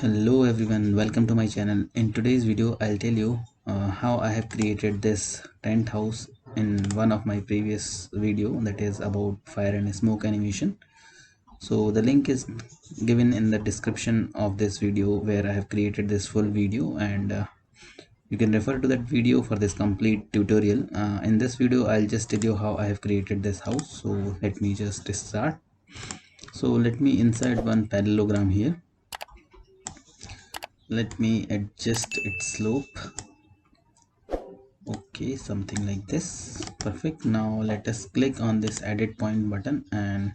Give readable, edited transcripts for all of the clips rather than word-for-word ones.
Hello everyone, welcome to my channel. In today's video I'll tell you how I have created this tent house in one of my previous video, that is about fire and smoke animation. So the link is given in the description of this video where I have created this full video, and you can refer to that video for this complete tutorial. In this video I'll just tell you how I have created this house. So let me just start. So let me insert one parallelogram here. Let me adjust its slope. Okay, something like this. Perfect. Now let us click on this edit point button and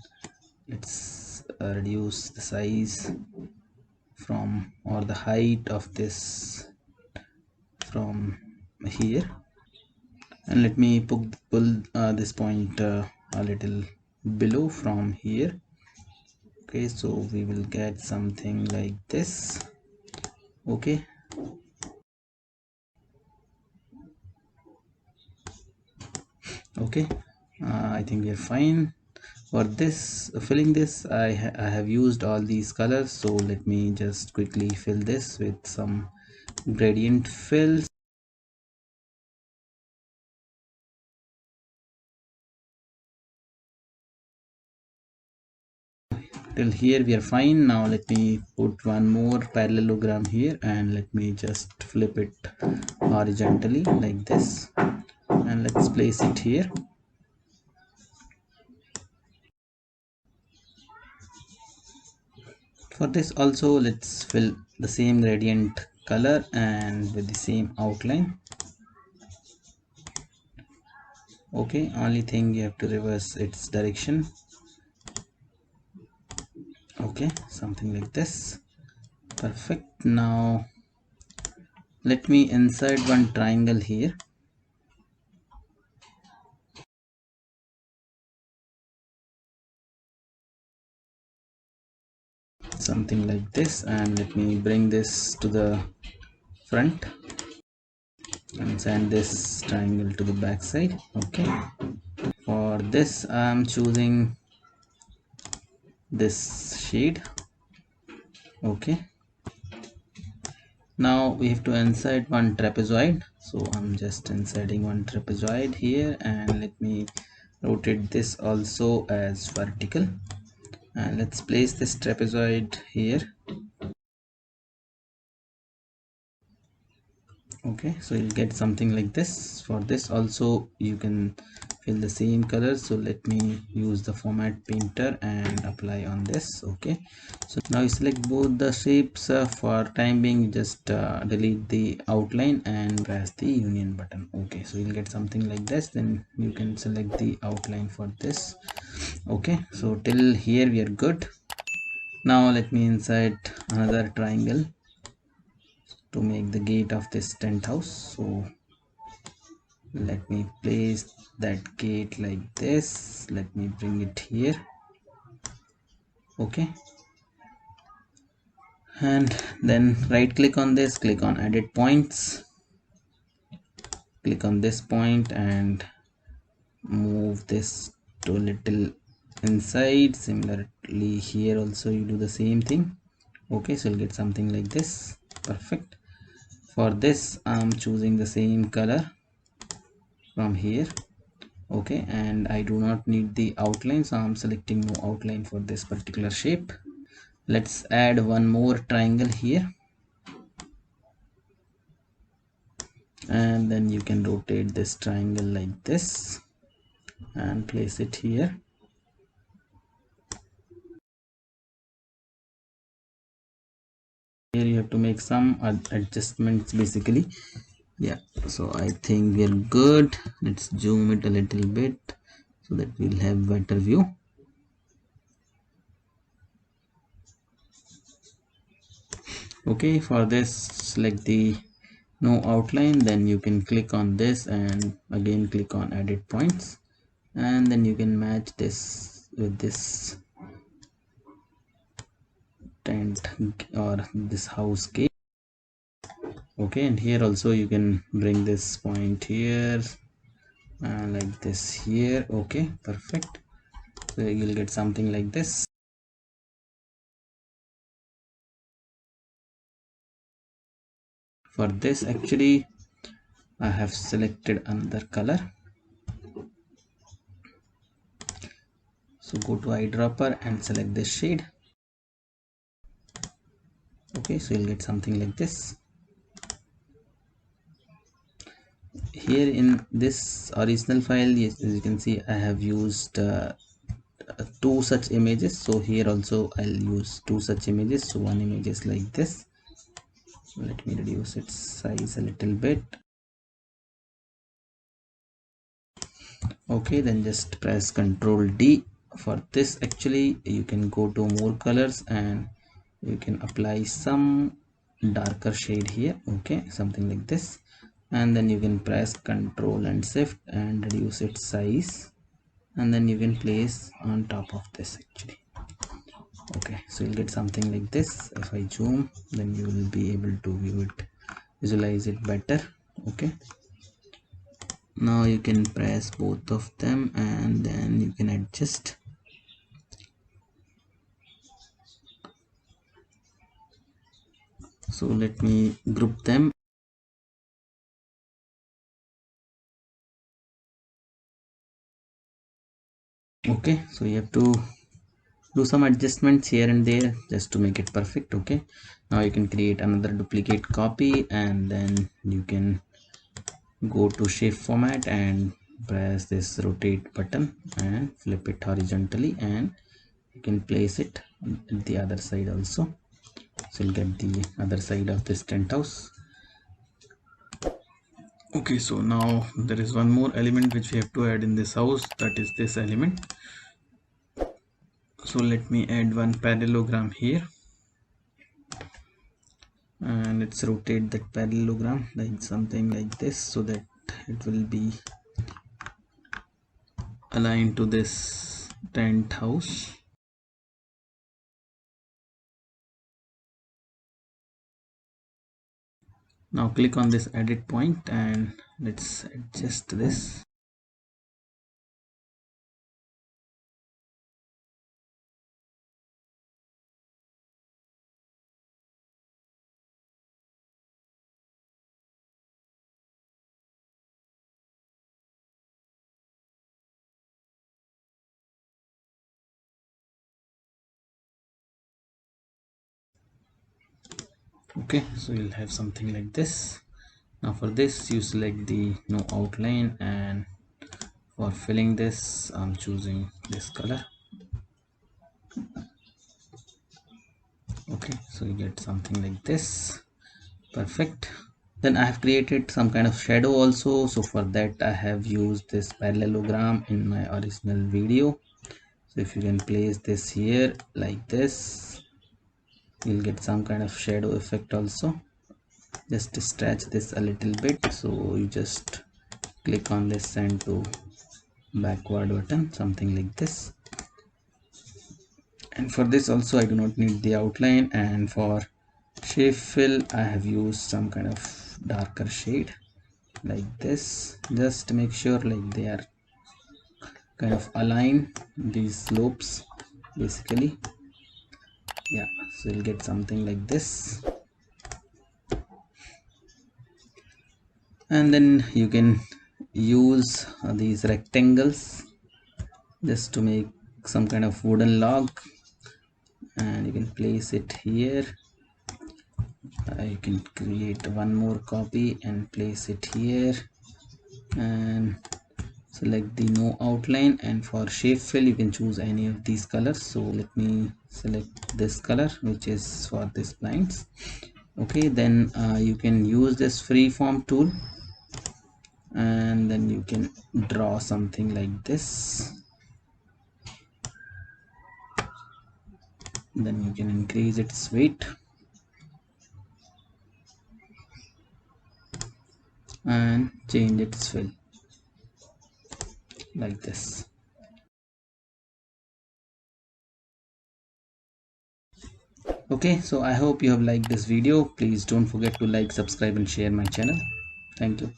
let's reduce the size from, or the height of this from here, and let me pull this point a little below from here. Okay, so we will get something like this. Okay, okay, I think we are fine. For this filling this, I have used all these colors, so let me just quickly fill this with some gradient fills. Till here we are fine. Now let me put one more parallelogram here and let me just flip it horizontally like this, and let's place it here. For this also, let's fill the same gradient color and with the same outline. Okay, only thing you have to reverse its direction. Okay, something like this. Perfect. Now let me insert one triangle here. Something like this, and let me bring this to the front and send this triangle to the back side. Okay, for this I'm choosing this shade. Okay, now we have to insert one trapezoid, so I'm just inserting one trapezoid here, and let me rotate this also as vertical, and let's place this trapezoid here. Okay, so you'll get something like this. For this also you can fill the same color, so let me use the format painter and apply on this. Okay, so now you select both the shapes. For time being, just delete the outline and press the union button. Okay, so you'll get something like this. Then you can select the outline for this. Okay, so till here we are good. Now let me insert another triangle to make the gate of this tent house. So let me place that gate like this. Let me bring it here. Okay, and then right click on this, click on edit points, click on this point and move this to a little inside. Similarly here also you do the same thing. Okay, so you'll get something like this. Perfect. For this I'm choosing the same color from here. Okay, and I do not need the outline, so I'm selecting no outline for this particular shape. Let's add one more triangle here, and then you can rotate this triangle like this and place it here. Here you have to make some adjustments basically. Yeah, so I think we're good. Let's zoom it a little bit so that we'll have better view. Okay, for this select the no outline, then you can click on this and again click on edit points, and then you can match this with this tent or this house gate. Okay, and here also you can bring this point here and like this here. Okay, perfect. So you'll get something like this. For this, actually I have selected another color. So go to eyedropper and select this shade. Okay, so you'll get something like this. Here in this original file, yes, as you can see, I have used two such images. So here also I'll use two such images. So one image is like this. So let me reduce its size a little bit. Okay, then just press Ctrl D. For this, actually you can go to more colors and you can apply some darker shade here. Okay, something like this, and then you can press Ctrl and Shift and reduce its size, and then you can place on top of this actually. Okay, so you'll get something like this. If I zoom, then you will be able to view it, visualize it better. Okay, now you can press both of them and then you can adjust. So let me group them. Okay, so you have to do some adjustments here and there just to make it perfect. Okay, now you can create another duplicate copy and then you can go to shape format and press this rotate button and flip it horizontally, and you can place it at the other side also. So you'll get the other side of this tent house. Okay, so now there is one more element which we have to add in this house, that is this element. So let me add one parallelogram here, and let's rotate that parallelogram like something like this so that it will be aligned to this tent house. Now click on this edit point and let's adjust this. Okay, so you'll have something like this. Now for this, you select the no outline, and for filling this I'm choosing this color. Okay, so you get something like this. Perfect. Then I have created some kind of shadow also. So for that I have used this parallelogram in my original video. So if you can place this here like this, you'll get some kind of shadow effect also. Just stretch this a little bit, so you just click on this send to backward button, something like this. And for this also I do not need the outline, and for shape fill I have used some kind of darker shade like this. Just make sure like they are kind of align these slopes basically. Yeah, so you'll get something like this, and then you can use these rectangles just to make some kind of wooden log, and you can place it here. You can create one more copy and place it here and select the no outline, and for shape fill you can choose any of these colors. So let me select this color which is for this blinds. Okay, then you can use this freeform tool and then you can draw something like this. Then you can increase its weight and change its fill like this. Okay, so I hope you have liked this video. Please don't forget to like, subscribe and share my channel. Thank you.